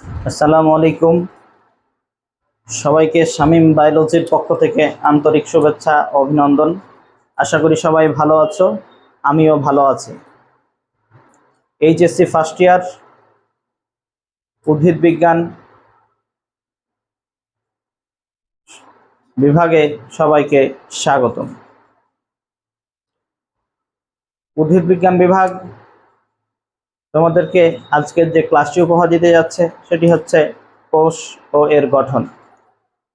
আসসালামু আলাইকুম। সবাইকে শামীম বায়োলজির পক্ষ থেকে আন্তরিক শুভেচ্ছা ও অভিনন্দন। আশা করি সবাই ভালো আছো, আমিও ভালো আছি। এইচএসসি ফার্স্ট ইয়ার উদ্ভিদ বিজ্ঞান বিভাগে সবাইকে স্বাগতম। উদ্ভিদ বিজ্ঞান বিভাগ তোমাদেরকে আজকের যে ক্লাসটি উপহার দিতে যাচ্ছে সেটি হচ্ছে কোষ ও এর গঠন।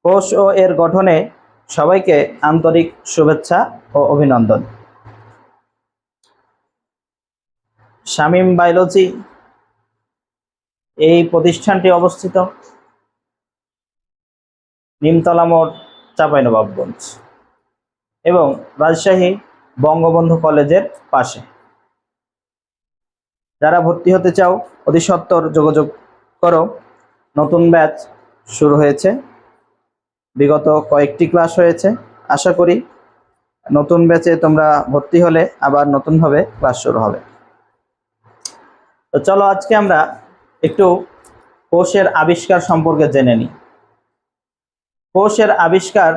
কোষ ও এর গঠনে সবাইকে আন্তরিক শুভেচ্ছা ও অভিনন্দন। শামীম বায়োলজি এই প্রতিষ্ঠানটি অবস্থিত নিমতলা মোড়, চাঁপাইনবাবগঞ্জ এবং রাজশাহী বঙ্গবন্ধু কলেজের পাশে। যারা ভর্তি হতে চাও অতি সত্বর যোগাযোগ করো। নতুন ব্যাচ শুরু হয়েছে, বিগত কয়েকটি ক্লাস হয়েছে। আশা করি নতুন ব্যাচে তোমরা ভর্তি হলে আবার নতুনভাবে ক্লাস শুরু হবে। তো চলো আজকে আমরা একটু কোষের আবিষ্কার সম্পর্কে জেনে নিই। কোষের আবিষ্কার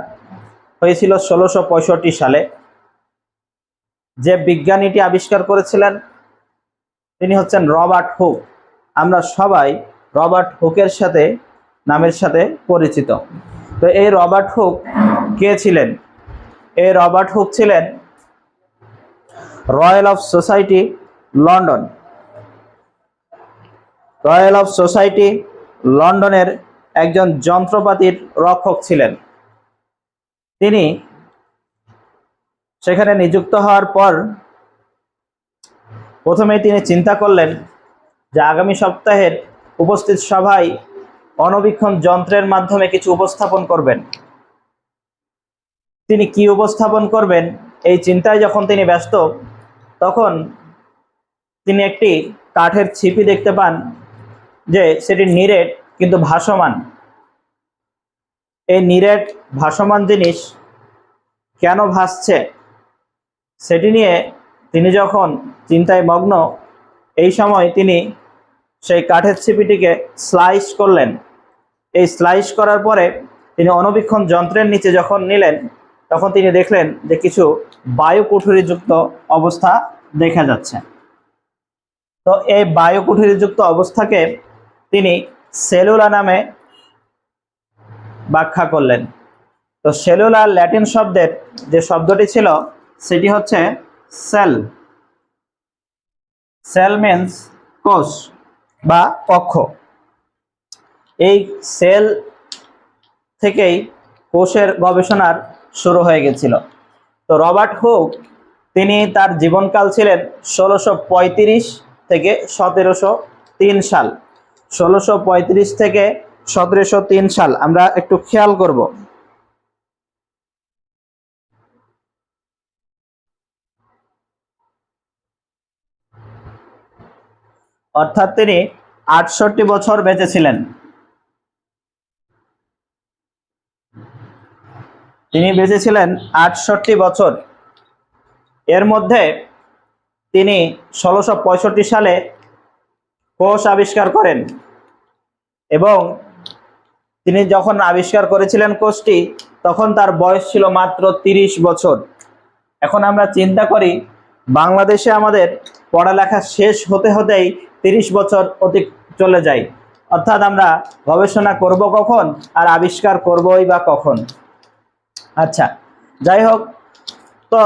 হয়েছিল 1665 সালে। যে বিজ্ঞানীটি আবিষ্কার করেছিলেন তিনি হচ্ছেন রবার্ট হুক। আমরা সবাই রবার্ট হুকের নামের সাথে পরিচিত। তো এই রবার্ট হুক কে ছিলেন? এই রবার্ট হুক ছিলেন royal of society London, royal of society লন্ডনের একজন যন্ত্রপাতির রক্ষক ছিলেন। তিনি সেখানে নিযুক্ত হওয়ার পর প্রথমেই তিনি চিন্তা করলেন যে আগামী সপ্তাহের উপস্থিত সভায় অণুবীক্ষণ যন্ত্রের মাধ্যমে কিছু উপস্থাপন করবেন। তিনি কি উপস্থাপন করবেন এই চিন্তায় যখন তিনি ব্যস্ত, তখন তিনি একটি কাঠের ছিপি দেখতে পান যে সেটি নিরেট কিন্তু ভাসমান। এই নিরেট ভাসমান জিনিস কেন ভাসছে সেটি নিয়ে তিনি যখন চিন্তায় মগ্ন, এই সময় তিনি সেই কাঠের ছিপিটিকে স্লাইস করলেন। এই স্লাইস করার পরে তিনি অণুবীক্ষণ যন্ত্রের নিচে যখন নিলেন, তখন তিনি দেখলেন যে কিছু বায়ুকুঠুরিযুক্ত অবস্থা দেখা যাচ্ছে। তো এই বায়ুকুঠুরিযুক্ত অবস্থাকে তিনি সেলুলা নামে ব্যাখ্যা করলেন। তো সেলুলার ল্যাটিন শব্দের যে শব্দটি ছিল সেটি হচ্ছে সেল। সেল মিন্স কোষ বা কক্ষ। এই সেল থেকেই কোষের গবেষণার শুরু হয়ে গেছিল। তো রবার্ট হুক তিনি তার জীবনকাল ছিলেন 1635 থেকে 1703 সাল। 1635 থেকে 1703 সাল আমরা একটু খেয়াল করব। অর্থাৎ তিনি 68 বছর বেঁচে ছিলেন। তিনি বেঁচে ছিলেন 68 বছর। এর মধ্যে তিনি 1665 সালে কোষ আবিষ্কার করেন এবং তিনি যখন আবিষ্কার করেছিলেন কোষটি, তখন তার বয়স ছিল মাত্র 30 বছর। এখন আমরা চিন্তা করি, বাংলাদেশে আমাদের পড়ালেখা শেষ হতে হতেই 30 বছর অতীত চলে যায়। অর্থাৎ আমরা গবেষণা করব কখন আর আবিষ্কার করবই বা কখন? আচ্ছা, যাই হোক, তো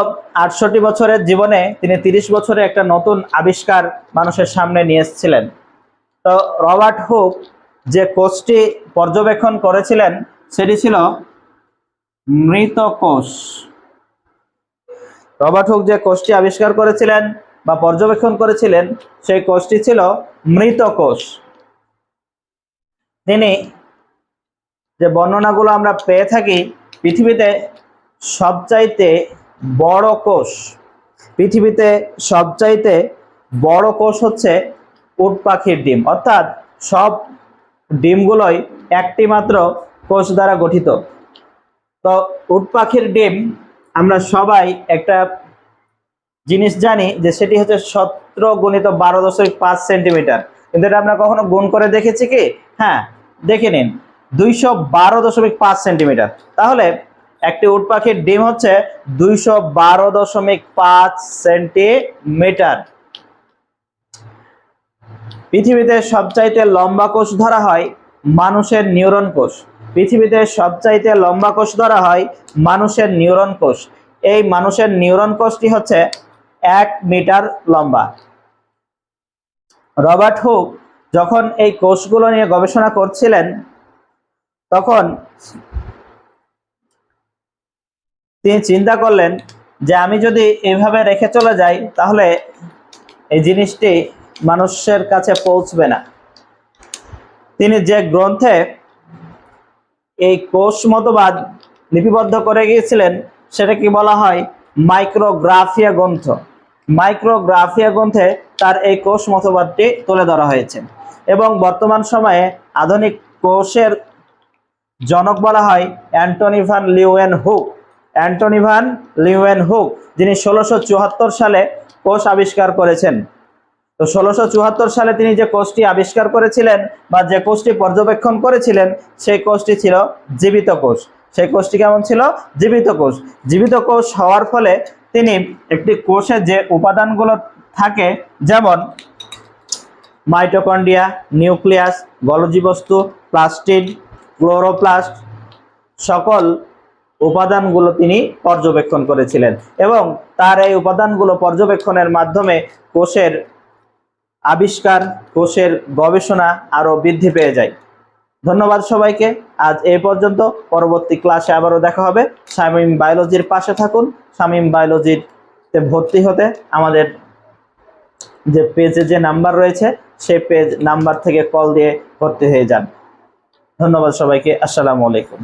68 বছরের জীবনে তিনি 30 বছরে একটা নতুন আবিষ্কার মানুষের সামনে নিয়ে এসেছিলেন। তো রবার্ট হুক যে কোষটি পর্যবেক্ষণ করেছিলেন সেটি ছিল মৃত কোষ। রবার্ট হুক যে কোষটি আবিষ্কার করেছিলেন বা পর্যবেক্ষণ করেছিলেন সেই কোষটি ছিল মৃত কোষ। তিনি যে বর্ণনাগুলো আমরা পেয়ে থাকি, পৃথিবীতে সবচাইতে বড় কোষ, পৃথিবীতে সবচাইতে বড় কোষ হচ্ছে উট পাখির ডিম। অর্থাৎ সব ডিমগুলোই একটি মাত্র কোষ দ্বারা গঠিত। তো উট পাখির ডিম আমরা সবাই একটা জিনিস জানি যে সেটি হচ্ছে 17 × 12.5 সেন্টিমিটার। কিন্তু এটা আমরা কখনো গুণ করে দেখেছি কি? হ্যাঁ, দেখে নিন, 212.5 সেন্টিমিটার। তাহলে একটি উট পাখির ডিম হচ্ছে 212.5 সেন্টিমিটার। পৃথিবীতে সবচাইতে লম্বা কোষ ধরা হয় মানুষের নিউরন কোষ। পৃথিবীতে সবচাইতে লম্বা কোষ ধরা হয় মানুষের নিউরন কোষ। এই মানুষের নিউরন কোষটি হচ্ছে 1 মিটার লম্বা। রবার্ট হুক যখন এই কোষগুলো নিয়ে গবেষণা করছিলেন, তখন তিনি চিন্তা করলেন যে আমি যদি এইভাবে রেখে চলে যাই তাহলে এই জিনিসটি মানুষের কাছে পৌঁছবে না। তিনি যে গ্রন্থে এই কোষ মতবাদ লিপিবদ্ধ করে গিয়েছিলেন সেটাকে বলা হয় মাইক্রোগ্রাফিয়া গ্রন্থ। মাইক্রোগ্রাফিয়া গ্রন্থে তার এই কোষ মতবাদটি তুলে ধরা হয়েছে এবং বর্তমান সময়ে আধুনিক কোষের জনক বলা হয় Antonie van Leeuwenhoek. Antonie van Leeuwenhoek, যিনি 1674 সালে কোষ আবিষ্কার করেছেন। তো 1674 সালে তিনি যে কোষটি আবিষ্কার করেছিলেন বা যে কোষটি পর্যবেক্ষণ করেছিলেন সেই কোষটি ছিল জীবিত কোষ। সেই কোষটি কেমন ছিল? জীবিত কোষ। জীবিত কোষ হওয়ার ফলে তিনি একটি কোষে যে উপাদানগুলো থাকে, যেমন মাইটোকন্ড্রিয়া, নিউক্লিয়াস, গলজি বস্তু, প্লাস্টিড, ক্লোরোপ্লাস্ট, সকল উপাদানগুলো তিনি পর্যবেক্ষণ করেছিলেন এবং তার এই উপাদানগুলো পর্যবেক্ষণের মাধ্যমে কোষের আবিষ্কার, কোষের গবেষণা আরো বৃদ্ধি পেয়ে যায়। ধন্যবাদ সবাইকে। আজ এই পর্যন্ত। পরবর্তী ক্লাসে আবারও দেখা হবে। শামীম বায়োলজির পাশে থাকুন। শামীম বায়োলজিতে ভর্তি হতে আমাদের যে পেজে যে নাম্বার রয়েছে সেই পেজ নাম্বার থেকে কল দিয়ে ভর্তি হয়ে যান। ধন্যবাদ সবাইকে। আসসালামু আলাইকুম।